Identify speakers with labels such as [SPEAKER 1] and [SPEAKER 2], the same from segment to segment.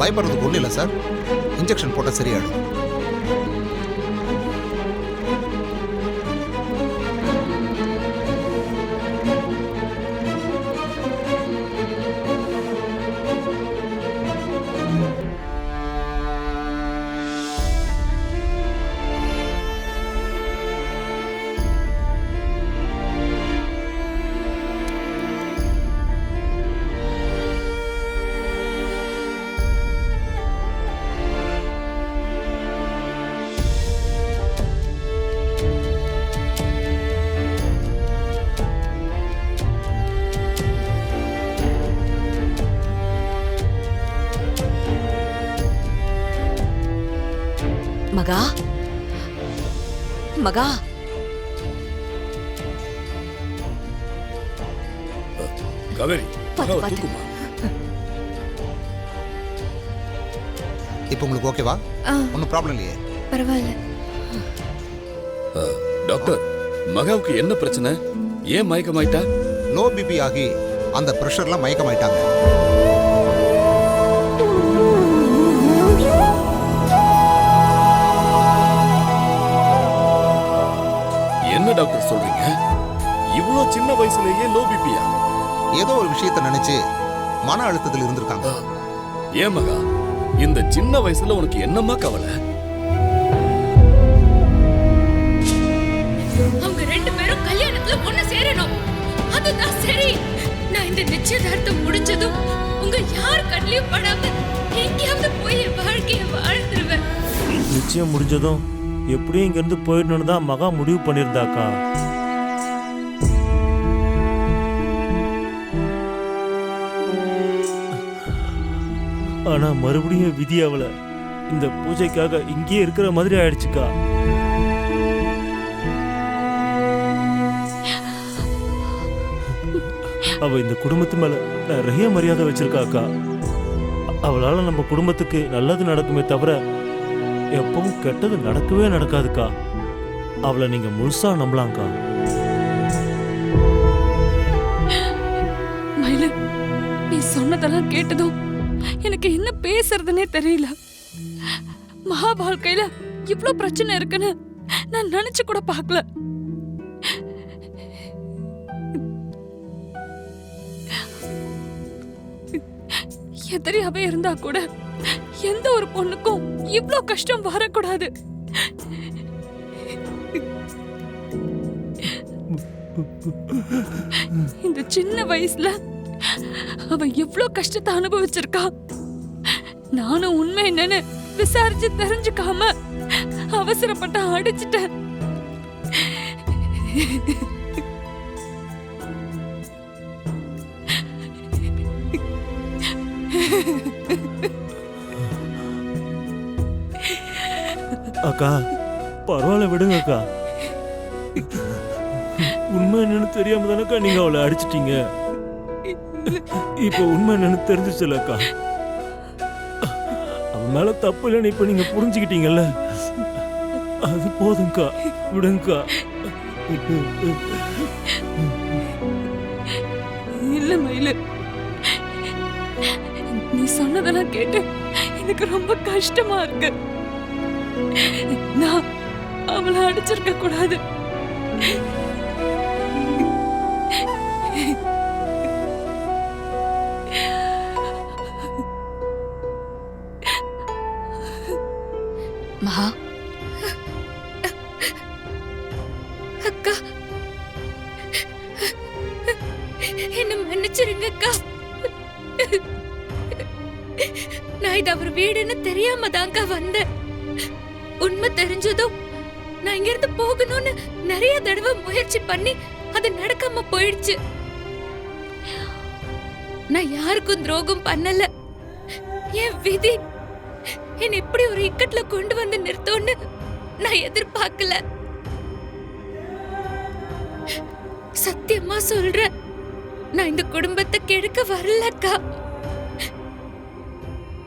[SPEAKER 1] பயப்படுறதுக்கு ஒன்றும் இல்லை சார். இன்ஜெக்ஷன் போட்டால் சரியாயிடும்.
[SPEAKER 2] மகா, மகா,
[SPEAKER 3] காவேரி, தூக்குமா.
[SPEAKER 1] இப்போ உங்களுக்கு ஓகேவா? ஒன்றும் ப்ராப்ளம் இல்லையே?
[SPEAKER 4] பரவாயில்ல.
[SPEAKER 3] டாக்டர், மகாவுக்கு என்ன பிரச்சனை? ஏன் மயக்கமாயிட்டா?
[SPEAKER 1] லோ பிபி ஆகி அந்த ப்ரெஷர்லாம் மயக்கமாயிட்டாங்க.
[SPEAKER 3] என்ன டாக்டர் சொல்றீங்க? இவ்வளோ சின்ன வயசுலயே லோ பிபியா?
[SPEAKER 1] ஏதோ ஒரு விஷயத்தை நினைச்சு மன அழுத்தத்தில் இருந்திருக்காங்க.
[SPEAKER 3] ஏன் மகா, இந்த சின்ன வயசுல உனக்கு என்னம்மா கவலை?
[SPEAKER 4] அவங்க ரெண்டு பேரும் கல்யாணத்துல ஒண்ணு சேரணும், அதுதான் சரி. நான் இந்த நிச்சயதார்த்தம் முடிஞ்சதும் உங்க யார் கண்ணிலையும் படாம எங்கேயாவது போய் என் வாழ்க்கைய வாழ்ந்துருவேன்.
[SPEAKER 5] நிச்சயம் முடிஞ்சதும் எப்படியும் இங்கிருந்து போயிடணும்னு தான் மகா முடிவு பண்ணியிருந்தாக்கா. ஆனா மறுபடியும் விதி அவளை இந்த பூஜைக்காக இங்கேயே இருக்கிற மாதிரி ஆயிடுச்சுக்கா. அவ இந்த குடும்பத்து மேல நிறைய மரியாதை வச்சிருக்காக்கா. அவளால நம்ம குடும்பத்துக்கு நல்லது நடக்குமே தவிர எப்பவும் கெட்டது நடக்கவே நடக்காதுக்கா. அவளை நீங்க முழுசா நம்பலாம்க்கா.
[SPEAKER 4] மயிலு, நீ சொன்னதெல்லாம் கேட்டதும் எனக்கு என்ன பேசுறதுன்னே தெரியல. மகா வாழ்க்கையில இவ்ளோ பிரச்சனை இருக்குன்னு நான் நினைச்சு கூட பார்க்கல. எதிரியாவே இருந்தா கூட எந்த ஒரு பொண்ணுக்கும் இவ்ளோ கஷ்டம் வரக்கூடாது. இந்த சின்ன வயசுல அவ எவ்ளோ கஷ்டத்தை அனுபவிச்சிருக்கா. நானும் உண்மை என்னன்னு விசாரிச்சு தெரிஞ்சுக்காம அவசரப்பட்ட அடிச்சிட்டேன்.
[SPEAKER 5] அக்கா பரவாயில்ல விடுங்க அக்கா. உண்மை என்னன்னு தெரியாம தானக்கா நீங்க அவளை அடிச்சிட்டீங்க. இப்ப உண்மை என்னன்னு தெரிஞ்சிச்சுல அக்கா. அவன் மேல தப்பு இல்லைன்னு இப்ப நீங்க புரிஞ்சுக்கிட்டீங்கல்ல, அது போதும்க்கா, விடுங்கக்கா.
[SPEAKER 4] இல்ல மயிலு, நீ சொன்னதெல்லாம் கேட்டு எனக்கு ரொம்ப கஷ்டமா இருக்கு. நான் அவளை அடிச்சிருக்க கூடாது.
[SPEAKER 2] மகா,
[SPEAKER 4] அக்கா, என்ன மன்னிச்சிருங்க அக்கா. நான் இது அவர் வீடுன்னு தெரியாம தாங்க வந்தேன். உண்மை தெரிஞ்சதும் நான் இங்க இருந்து போகணும்னு நிறைய தடவை முயற்சி பண்ணி அது நடக்காம போயிடுச்சு. நான் யாருக்கும் துரோகம் பண்ணல. என் விதி என்ன இப்படி ஒரு இக்கட்ல கொண்டு வந்து நிறுத்தோன்னு நான் எதிர்பார்க்கல. சத்தியமா சொல்றேன், நான் இந்த குடும்பத்தை கெடுக்க வரலக்கா.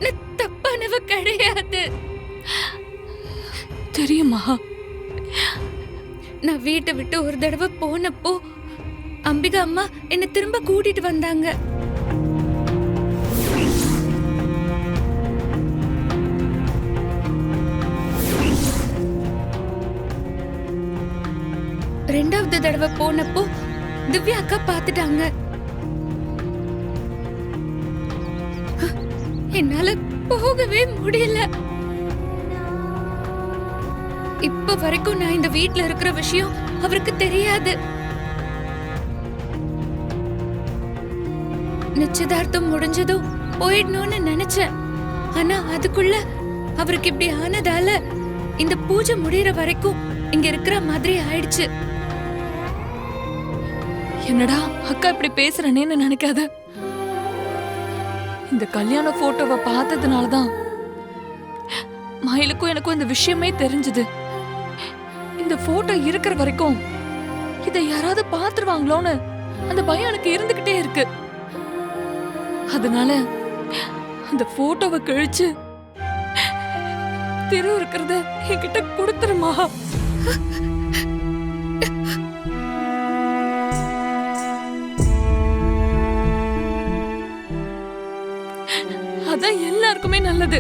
[SPEAKER 4] நான் தப்பானவ கிடையாது. தெரியுமா, நான் வீட்டை விட்டு ஒரு தடவை போனப்போ அம்பிகா அம்மா என்ன திரும்ப கூட்டிட்டு வந்தாங்க. தடவை போனப்போ திவ்யா அக்கா பாத்துட்டாங்க. என்னால போகவே முடியல. இப்ப வரைக்கும் நான் இந்த வீட்ல இருக்கிற விஷயம் அவருக்கு தெரியாது. நிச்சயதார்த்தம் முடிஞ்சதும் போயிடணும்னு நினைச்சேன். ஆனா அதுக்குள்ள அவருக்கு இப்படி ஆனதால இந்த பூஜை முடியற வரைக்கும் இங்க இருக்கிற மாதிரி ஆயிடுச்சு.
[SPEAKER 6] என்னடா அக்கா இப்படி பேசுறனேன்னு நினைக்காத. இந்த கல்யாண போட்டோவை பார்த்ததுனாலதான் மயிலுக்கும் எனக்கும் இந்த விஷயமே தெரிஞ்சது. இந்த போட்டோ இருக்கிற வரைக்கும் இதை யாராவது பாத்துருவாங்களோன்னு அந்த பயம் எனக்கு இருந்துகிட்டே இருக்கு. அதனால அந்த போட்டோவை கிழிச்சு திரு இருக்கிறத என்கிட்ட கொடுத்துருமா. அதான் எல்லாருக்குமே நல்லது.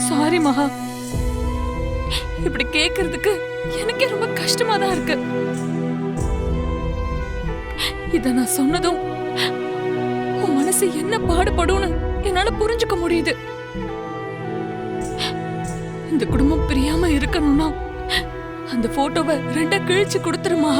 [SPEAKER 6] சாரி மகா, இப்படி கேக்குறதுக்கு எனக்கே ரொம்ப கஷ்டமா தான் இருக்கு. இத நான் சொன்னதும் உன் மனசு என்ன பாடுபடும்னு என்னால புரிஞ்சுக்க முடியுது. இந்த குடும்பம் பிரியாம இருக்கணும்னா அந்த போட்டோவை ரெண்டா கிழிச்சு கொடுத்துருமா.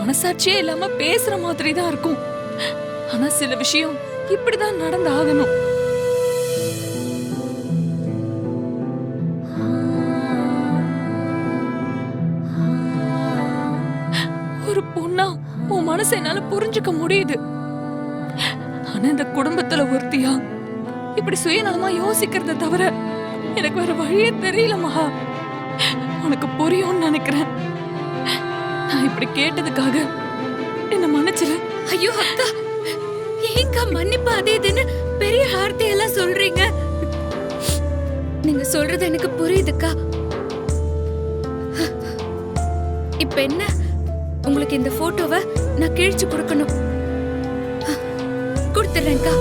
[SPEAKER 6] மனசாட்சியே இல்லாம பேசுற மாதிரி தான் இருக்கும். ஆனா சில விஷயம் இப்படிதான் நடந்தாகணும். ஒரு பொண்ணா உன் மனசை என்னால புரிஞ்சுக்க முடியுது. ஆனா இந்த குடும்பத்துல ஒருத்தியா இப்படி சுயநலமா யோசிக்கிறத தவிர எனக்கு வேற வழியே தெரியல மகா. உனக்கு புரியும்னு நினைக்கிறேன். நான் இப்படி கேட்டதுக்காக என்ன மன்னிச்சிரு.
[SPEAKER 4] ஐயோ அக்கா, ஏங்கா மன்னிப்பு அது இதுன்னு பெரிய வார்த்தையெல்லாம் சொல்றீங்க? நீங்க சொல்றது எனக்கு புரியுதுக்கா. இப்ப என்ன, உங்களுக்கு இந்த போட்டோவை நான் கிழிச்சு கொடுக்கணும். கொடுத்துறேன்க்கா.